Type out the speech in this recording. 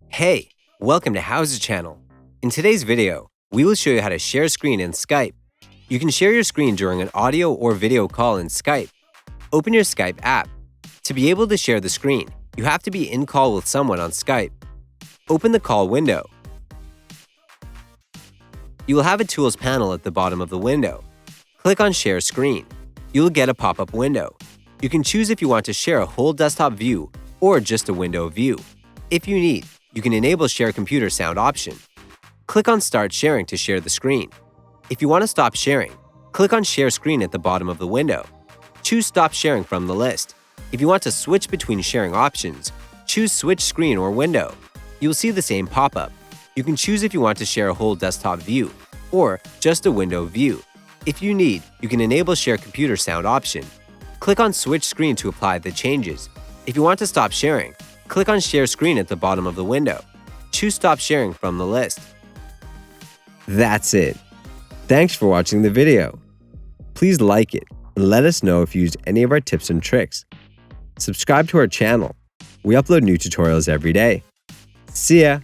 Hey, welcome to HOWZA channel. In today's video, we will show you how to share screen in Skype. You can share your screen during an audio or video call in Skype. Open your Skype app. To be able to share the screen, you have to be in call with someone on Skype. Open the call window. You will have a Tools panel at the bottom of the window. Click on Share Screen. You will get a pop-up window. You can choose if you want to share a whole desktop view or just a window view. If you need, you can enable Share Computer Sound option. Click on Start Sharing to share the screen. If you want to stop sharing, click on Share Screen at the bottom of the window. Choose Stop Sharing from the list. If you want to switch between sharing options, choose Switch Screen or Window. You will see the same pop-up. You can choose if you want to share a whole desktop view or just a window view. If you need, you can enable Share Computer Sound option. Click on Switch Screen to apply the changes. If you want to stop sharing, click on Share Screen at the bottom of the window. Choose Stop Sharing from the list. That's it. Thanks for watching the video. Please like it and let us know if you used any of our tips and tricks. Subscribe to our channel. We upload new tutorials every day. See ya!